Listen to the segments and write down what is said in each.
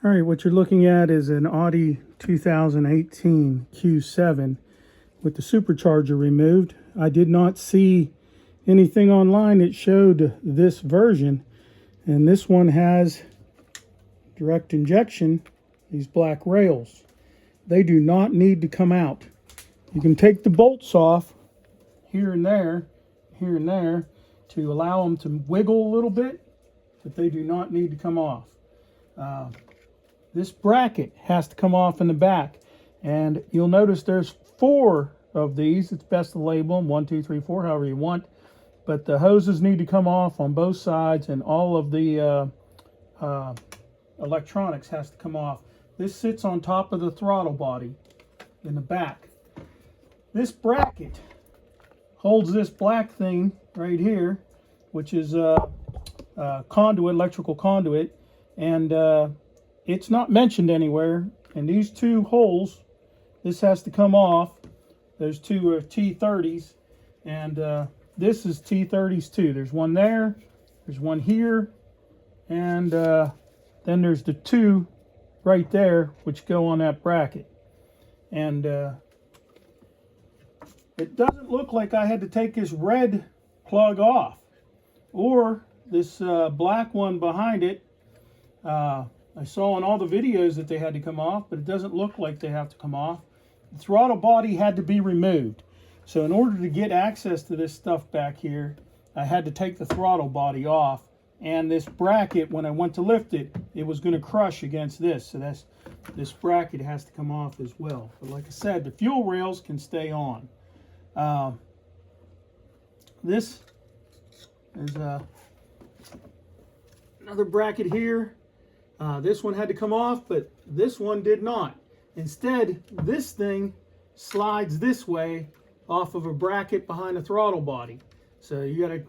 All right, what you're looking at is an Audi 2018 Q7 with the supercharger removed. I did not see anything online that showed this version, and this one has direct injection, these black rails. They do not need to come out. You can take the bolts off here and there to allow them to wiggle a little bit, but they do not need to come off. This bracket has to come off in the back, and you'll notice there's 4 of these. It's best to label them 1, 2, 3, 4, however you want, but the hoses need to come off on both sides, and all of the electronics has to come off. This sits on top of the throttle body in the back. This bracket holds this black thing right here, which is conduit, electrical conduit, and it's not mentioned anywhere. And these 2 holes, this has to come off. Those 2 are T30s, and this is T30s too. There's one there, there's one here, and then there's the 2 right there which go on that bracket. And it doesn't look like I had to take this red plug off, or this black one behind it. I saw in all the videos that they had to come off, but it doesn't look like they have to come off. The throttle body had to be removed. So in order to get access to this stuff back here, I had to take the throttle body off. And this bracket, when I went to lift it, it was going to crush against this. So this bracket has to come off as well. But like I said, the fuel rails can stay on. This is another bracket here. This one had to come off, but this one did not. Instead, this thing slides this way off of a bracket behind the throttle body. So you got to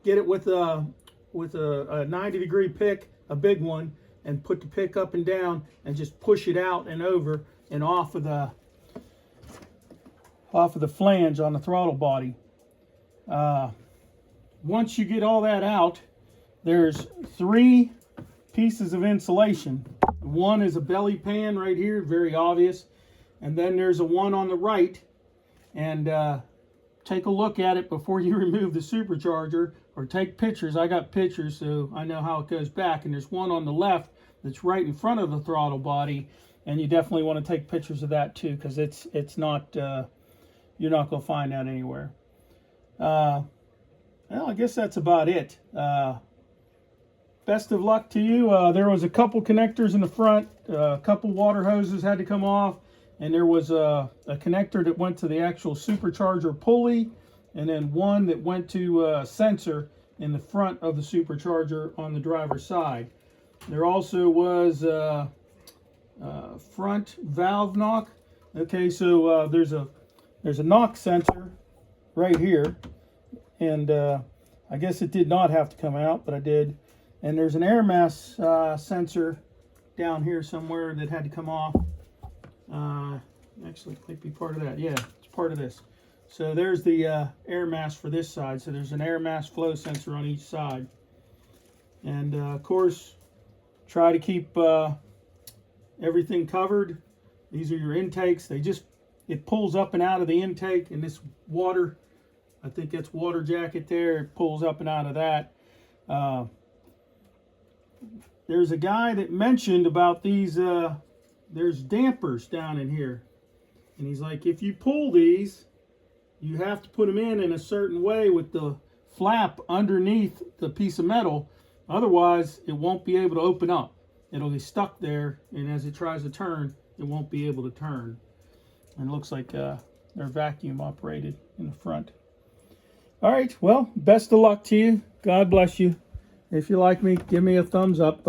get it with a 90-degree pick, a big one, and put the pick up and down and just push it out and over and off of the flange on the throttle body. Once you get all that out, there's 3 pieces of insulation. One is a belly pan right here, very obvious, and then there's a one on the right. And take a look at it before you remove the supercharger, or take pictures. I got pictures so I know how it goes back. And there's one on the left that's right in front of the throttle body, and you definitely want to take pictures of that too, because it's not you're not going to find that anywhere. Well, I guess that's about it. Best of luck to you. There was a couple connectors in the front, a couple water hoses had to come off, and there was a connector that went to the actual supercharger pulley, and then one that went to a sensor in the front of the supercharger on the driver's side. There also was a front valve knock. Okay, so there's a knock sensor right here, and I guess it did not have to come out, but I did. And there's an air mass sensor down here somewhere that had to come off. Actually, it might be part of that. Yeah, it's part of this. So there's the air mass for this side. So there's an air mass flow sensor on each side. And of course, try to keep everything covered. These are your intakes. It pulls up and out of the intake, and this water, I think that's water jacket there. It pulls up and out of that. There's a guy that mentioned about these, there's dampers down in here. And he's like, if you pull these, you have to put them in a certain way with the flap underneath the piece of metal. Otherwise, it won't be able to open up. It'll be stuck there, and as it tries to turn, it won't be able to turn. And it looks like they're vacuum operated in the front. All right, well, best of luck to you. God bless you. If you like me, give me a thumbs up.